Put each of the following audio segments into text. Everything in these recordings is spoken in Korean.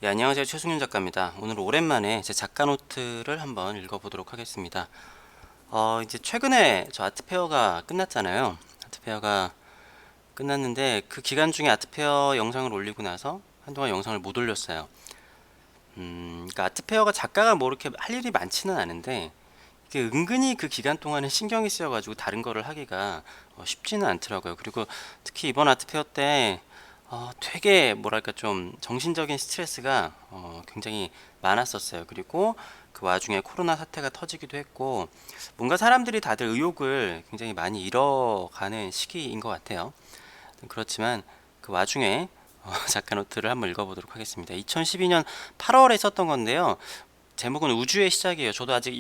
네, 안녕하세요. 최승윤 작가입니다. 오늘 오랜만에 제 작가 노트를 한번 읽어보도록 하겠습니다. 이제 최근에 저 아트페어가 끝났잖아요. 아트페어가 끝났는데 그 기간 중에 아트페어 영상을 올리고 나서 한동안 영상을 못 올렸어요. 그러니까 아트페어가 작가가 뭐 이렇게 할 일이 많지는 않은데 이게 은근히 그 기간 동안은 신경이 쓰여가지고 다른 거를 하기가 쉽지는 않더라고요. 그리고 특히 이번 아트페어 때 되게 뭐랄까 좀 정신적인 스트레스가 굉장히 많았었어요. 그리고 그 와중에 코로나 사태가 터지기도 했고 뭔가 사람들이 다들 의욕을 굉장히 많이 잃어가는 시기인 것 같아요. 그렇지만 그 와중에 작가 노트를 한번 읽어보도록 하겠습니다. 2012년 8월에 썼던 건데요. 제목은 우주의 시작이에요. 저도 아직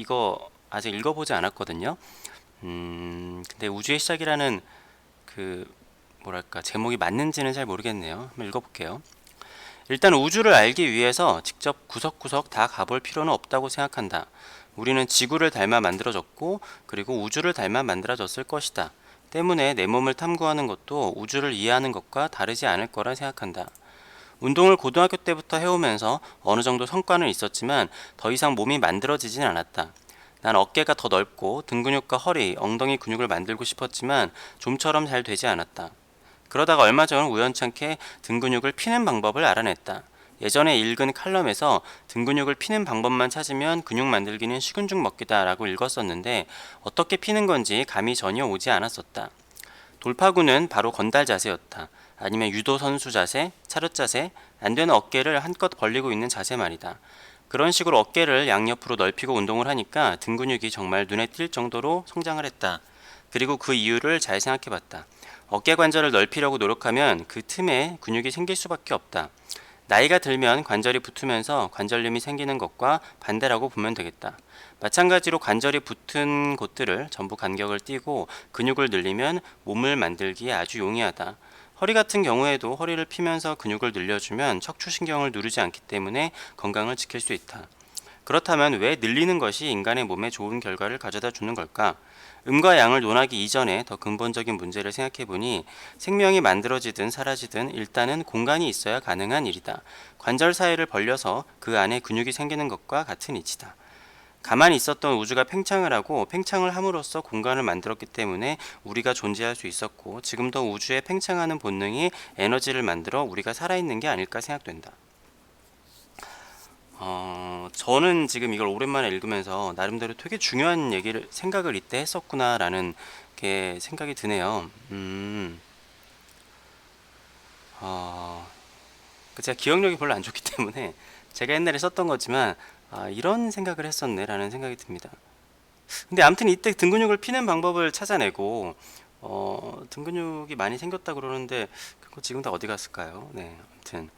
읽어보지 않았거든요. 근데 우주의 시작이라는 그 뭐랄까 제목이 맞는지는 잘 모르겠네요. 한번 읽어볼게요. 일단 우주를 알기 위해서 직접 구석구석 다 가볼 필요는 없다고 생각한다. 우리는 지구를 닮아 만들어졌고 그리고 우주를 닮아 만들어졌을 것이다. 때문에 내 몸을 탐구하는 것도 우주를 이해하는 것과 다르지 않을 거라 생각한다. 운동을 고등학교 때부터 해오면서 어느 정도 성과는 있었지만 더 이상 몸이 만들어지진 않았다. 난 어깨가 더 넓고 등 근육과 허리, 엉덩이 근육을 만들고 싶었지만 좀처럼 잘 되지 않았다. 그러다가 얼마 전 우연찮게 등 근육을 피는 방법을 알아냈다. 예전에 읽은 칼럼에서 등 근육을 피는 방법만 찾으면 근육 만들기는 식은 죽 먹기다 라고 읽었었는데 어떻게 피는 건지 감이 전혀 오지 않았었다. 돌파구는 바로 건달 자세였다. 아니면 유도 선수 자세, 차렷 자세, 안 되는 어깨를 한껏 벌리고 있는 자세 말이다. 그런 식으로 어깨를 양옆으로 넓히고 운동을 하니까 등 근육이 정말 눈에 띌 정도로 성장을 했다. 그리고 그 이유를 잘 생각해 봤다. 어깨 관절을 넓히려고 노력하면 그 틈에 근육이 생길 수밖에 없다. 나이가 들면 관절이 붙으면서 관절염이 생기는 것과 반대라고 보면 되겠다. 마찬가지로 관절이 붙은 곳들을 전부 간격을 띄고 근육을 늘리면 몸을 만들기에 아주 용이하다. 허리 같은 경우에도 허리를 피면서 근육을 늘려주면 척추신경을 누르지 않기 때문에 건강을 지킬 수 있다. 그렇다면 왜 늘리는 것이 인간의 몸에 좋은 결과를 가져다 주는 걸까? 음과 양을 논하기 이전에 더 근본적인 문제를 생각해보니 생명이 만들어지든 사라지든 일단은 공간이 있어야 가능한 일이다. 관절 사이를 벌려서 그 안에 근육이 생기는 것과 같은 이치다. 가만히 있었던 우주가 팽창을 하고 팽창을 함으로써 공간을 만들었기 때문에 우리가 존재할 수 있었고 지금도 우주의 팽창하는 본능이 에너지를 만들어 우리가 살아있는 게 아닐까 생각된다. 저는 지금 이걸 오랜만에 읽으면서 나름대로 되게 중요한 생각을 이때 했었구나라는 게 생각이 드네요. 어, 제가 기억력이 별로 안 좋기 때문에 제가 옛날에 썼던 거지만 이런 생각을 했었네라는 생각이 듭니다. 근데 아무튼 이때 등 근육을 피는 방법을 찾아내고 등 근육이 많이 생겼다 그러는데 그거 지금 다 어디 갔을까요? 네, 아무튼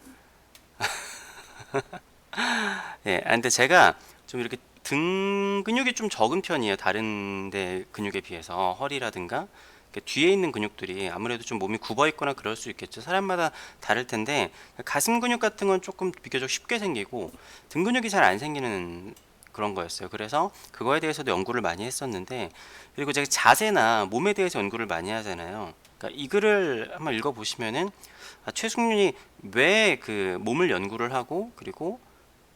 예, 근데 제가 좀 이렇게 등 근육이 좀 적은 편이에요. 다른 데 근육에 비해서 허리라든가 이렇게 뒤에 있는 근육들이 아무래도 좀 몸이 굽어 있거나 그럴 수 있겠죠. 사람마다 다를 텐데 가슴 근육 같은 건 조금 비교적 쉽게 생기고 등 근육이 잘 안 생기는 그런 거였어요. 그래서 그거에 대해서도 연구를 많이 했었는데 그리고 제가 자세나 몸에 대해서 연구를 많이 하잖아요. 그러니까 이 글을 한번 읽어보시면은 최승윤이 왜 그 몸을 연구를 하고 그리고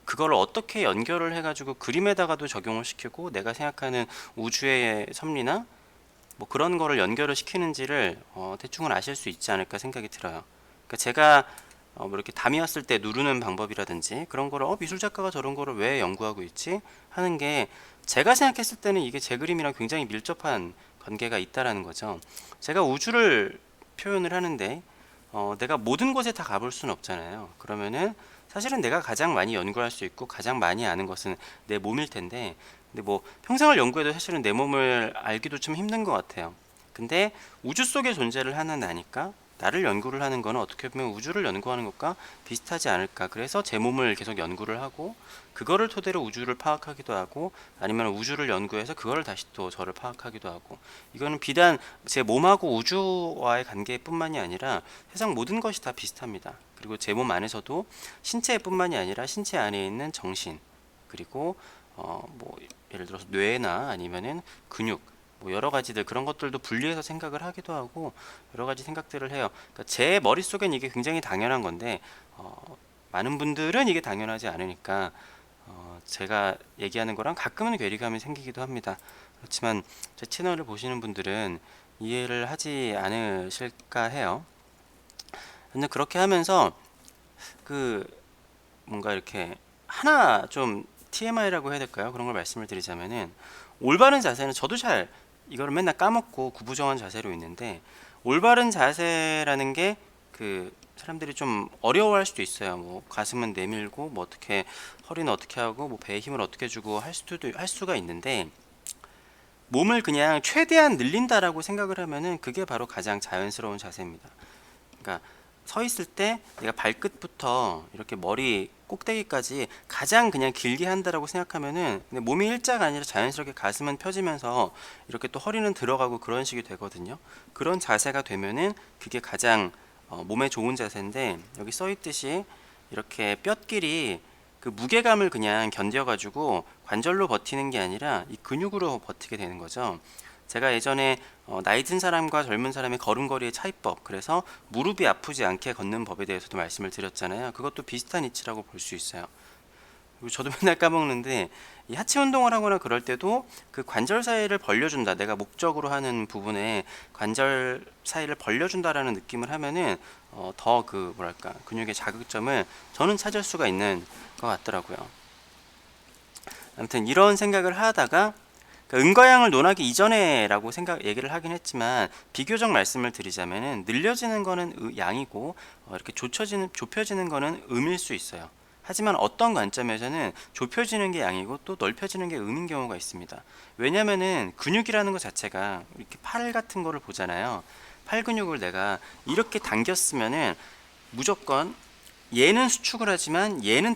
그걸 어떻게 연결을 해가지고 그림에다가도 적용을 시키고 내가 생각하는 우주의 섭리나 뭐 그런 거를 연결을 시키는지를 대충은 아실 수 있지 않을까 생각이 들어요. 그러니까 제가 뭐 이렇게 담이 왔을 때 누르는 방법이라든지 그런 거를 미술 작가가 저런 거를 왜 연구하고 있지 하는 게 제가 생각했을 때는 이게 제 그림이랑 굉장히 밀접한 관계가 있다라는 거죠. 제가 우주를 표현을 하는데 내가 모든 곳에 다 가볼 수는 없잖아요. 그러면은 사실은 내가 가장 많이 연구할 수 있고 가장 많이 아는 것은 내 몸일 텐데 근데 뭐 평생을 연구해도 사실은 내 몸을 알기도 좀 힘든 것 같아요. 근데 우주 속에 존재를 하는 나니까 나를 연구를 하는 거는 어떻게 보면 우주를 연구하는 것과 비슷하지 않을까. 그래서 제 몸을 계속 연구를 하고 그거를 토대로 우주를 파악하기도 하고 아니면 우주를 연구해서 그거를 다시 또 저를 파악하기도 하고 이거는 비단 제 몸하고 우주와의 관계뿐만이 아니라 세상 모든 것이 다 비슷합니다. 그리고 제 몸 안에서도 신체뿐만이 아니라 신체 안에 있는 정신 그리고 뭐 예를 들어서 뇌나 아니면은 근육 뭐 여러 가지들 그런 것들도 분리해서 생각을 하기도 하고 여러 가지 생각들을 해요. 그러니까 제 머릿속엔 이게 굉장히 당연한 건데 많은 분들은 이게 당연하지 않으니까 제가 얘기하는 거랑 가끔은 괴리감이 생기기도 합니다. 그렇지만 제 채널을 보시는 분들은 이해를 하지 않으실까 해요. 근데 그렇게 하면서 그 뭔가 이렇게 하나 좀 TMI라고 해야 될까요? 그런 걸 말씀을 드리자면은, 올바른 자세는 저도 잘 이거를 맨날 까먹고 구부정한 자세로 있는데, 올바른 자세라는 게 그 사람들이 좀 어려워할 수도 있어요. 뭐 가슴은 내밀고 뭐 어떻게, 허리는 어떻게 하고 뭐 배에 힘을 어떻게 주고 할 수가 있는데, 몸을 그냥 최대한 늘린다라고 생각을 하면은 그게 바로 가장 자연스러운 자세입니다. 그러니까 서 있을 때 내가 발끝부터 이렇게 머리 꼭대기까지 가장 그냥 길게 한다라고 생각하면은, 근데 몸이 일자가 아니라 자연스럽게 가슴은 펴지면서 이렇게 또 허리는 들어가고 그런 식이 되거든요. 그런 자세가 되면은 그게 가장 몸에 좋은 자세인데, 여기 써 있듯이 이렇게 뼈끼리 그 무게감을 그냥 견뎌가지고 관절로 버티는 게 아니라 이 근육으로 버티게 되는 거죠. 제가 예전에 나이 든 사람과 젊은 사람의 걸음걸이의 차이법, 그래서 무릎이 아프지 않게 걷는 법에 대해서도 말씀을 드렸잖아요. 그것도 비슷한 이치라고 볼 수 있어요. 그리고 저도 맨날 까먹는데, 이 하체 운동을 하거나 그럴 때도 그 관절 사이를 벌려준다, 내가 목적으로 하는 부분에 관절 사이를 벌려준다라는 느낌을 하면은 더 그 뭐랄까 근육의 자극점을 저는 찾을 수가 있는 것 같더라고요. 아무튼 이런 생각을 하다가, 음과양을 논하기 이전에라고 얘기를 하긴 했지만, 비교적 말씀을 드리자면은 늘려지는 거는 양이고 이렇게 좁혀지는 거는 음일 수 있어요. 하지만 어떤 관점에서는 좁혀지는 게 양이고 또 넓혀지는 게 음인 경우가 있습니다. 왜냐면은 근육이라는 것 자체가, 이렇게 팔 같은 거를 보잖아요. 팔 근육을 내가 이렇게 당겼으면은 무조건 얘는 수축을 하지만 얘는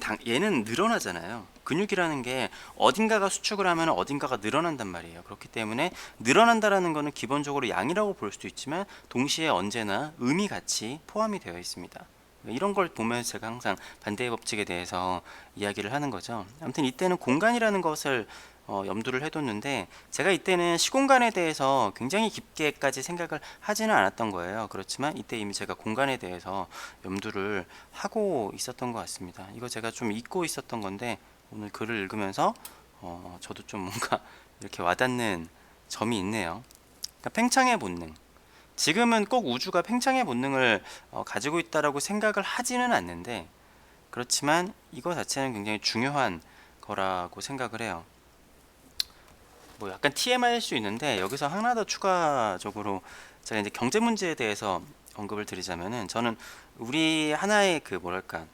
늘어나잖아요. 근육이라는 게 어딘가가 수축을 하면 어딘가가 늘어난단 말이에요. 그렇기 때문에 늘어난다라는 거는 기본적으로 양이라고 볼 수도 있지만, 동시에 언제나 음이 같이 포함이 되어 있습니다. 이런 걸 보면서 제가 항상 반대의 법칙에 대해서 이야기를 하는 거죠. 아무튼 이때는 공간이라는 것을 염두를 해뒀는데, 제가 이때는 시공간에 대해서 굉장히 깊게까지 생각을 하지는 않았던 거예요. 그렇지만 이때 이미 제가 공간에 대해서 염두를 하고 있었던 것 같습니다. 이거 제가 좀 잊고 있었던 건데, 오늘 글을 읽으면서 저도 좀 뭔가 이렇게 와닿는 점이 있네요. 그러니까 팽창의 본능. 지금은 꼭 우주가 팽창의 본능을 가지고 있다라고 생각을 하지는 않는데, 그렇지만 이거 자체는 굉장히 중요한 거라고 생각을 해요. 뭐 약간 TMI일 수 있는데, 여기서 하나 더 추가적으로 제가 이제 경제 문제에 대해서 언급을 드리자면은, 저는 우리 하나의 그 뭐랄까,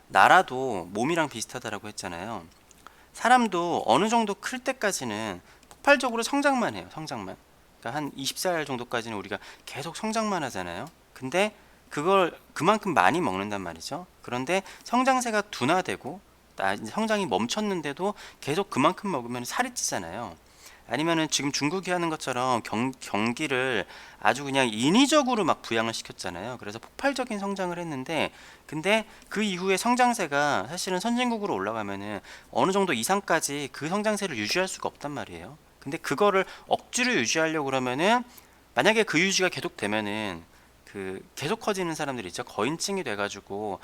나라도 몸이랑 비슷하다라고 했잖아요. 사람도 어느 정도 클 때까지는 폭발적으로 성장만 해요. 성장만. 그러니까 한 20살 정도까지는 우리가 계속 성장만 하잖아요. 근데 그걸 그만큼 많이 먹는단 말이죠. 그런데 성장세가 둔화되고 성장이 멈췄는데도 계속 그만큼 먹으면 살이 찌잖아요. 아니면은 지금 중국이 하는 것처럼 경기를 아주 그냥 인위적으로 막 부양을 시켰잖아요. 그래서 폭발적인 성장을 했는데, 근데 그 이후에 성장세가 사실은 선진국으로 올라가면은 어느 정도 이상까지 그 성장세를 유지할 수가 없단 말이에요. 근데 그거를 억지로 유지하려고 그러면은, 만약에 그 유지가 계속 되면은 그 계속 커지는 사람들이 있죠. 거인증이 돼가지고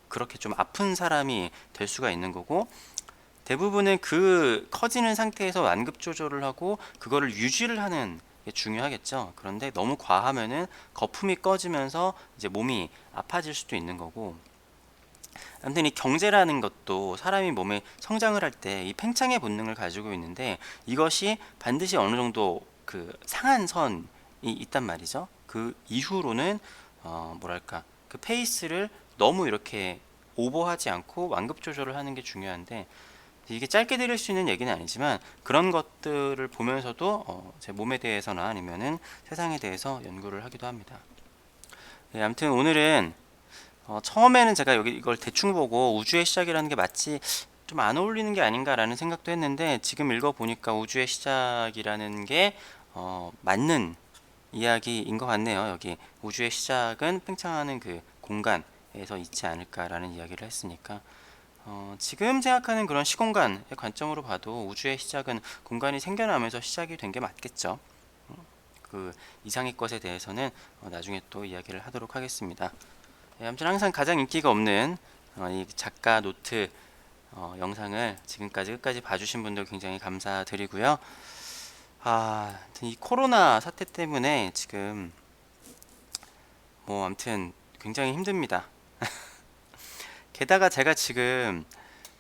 그렇게 좀 아픈 사람이 될 수가 있는 거고, 대부분은 그 커지는 상태에서 완급 조절을 하고 그거를 유지를 하는 게 중요하겠죠. 그런데 너무 과하면은 거품이 꺼지면서 이제 몸이 아파질 수도 있는 거고. 아무튼 이 경제라는 것도 사람이 몸에 성장을 할 때 이 팽창의 본능을 가지고 있는데, 이것이 반드시 어느 정도 그 상한 선이 있단 말이죠. 그 이후로는 뭐랄까, 그 페이스를 너무 이렇게 오버하지 않고 완급 조절을 하는 게 중요한데, 이게 짧게 드릴 수 있는 얘기는 아니지만 그런 것들을 보면서도 제 몸에 대해서나 아니면은 세상에 대해서 연구를 하기도 합니다. 네, 아무튼 오늘은 처음에는 제가 여기 이걸 대충 보고 우주의 시작이라는 게 마치 좀 안 어울리는 게 아닌가라는 생각도 했는데, 지금 읽어보니까 우주의 시작이라는 게 맞는 이야기인 것 같네요. 여기 우주의 시작은 팽창하는 그 공간에서 있지 않을까라는 이야기를 했으니까, 지금 생각하는 그런 시공간의 관점으로 봐도 우주의 시작은 공간이 생겨나면서 시작이 된 게 맞겠죠. 그 이상의 것에 대해서는 나중에 또 이야기를 하도록 하겠습니다. 아무튼 항상 가장 인기가 없는 이 작가 노트 영상을 지금까지 끝까지 봐주신 분들 굉장히 감사드리고요. 아무튼 이 코로나 사태 때문에 지금 뭐 아무튼 굉장히 힘듭니다. 게다가 제가 지금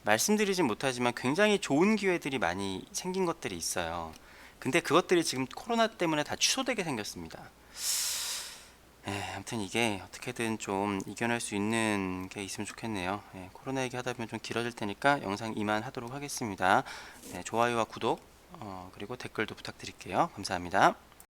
말씀드리진 못하지만 굉장히 좋은 기회들이 많이 생긴 것들이 있어요. 근데 그것들이 지금 코로나 때문에 다 취소되게 생겼습니다. 아무튼 이게 어떻게든 좀 이겨낼 수 있는 게 있으면 좋겠네요. 코로나 얘기 하다 보면 좀 길어질 테니까 영상 이만하도록 하겠습니다. 좋아요와 구독 그리고 댓글도 부탁드릴게요. 감사합니다.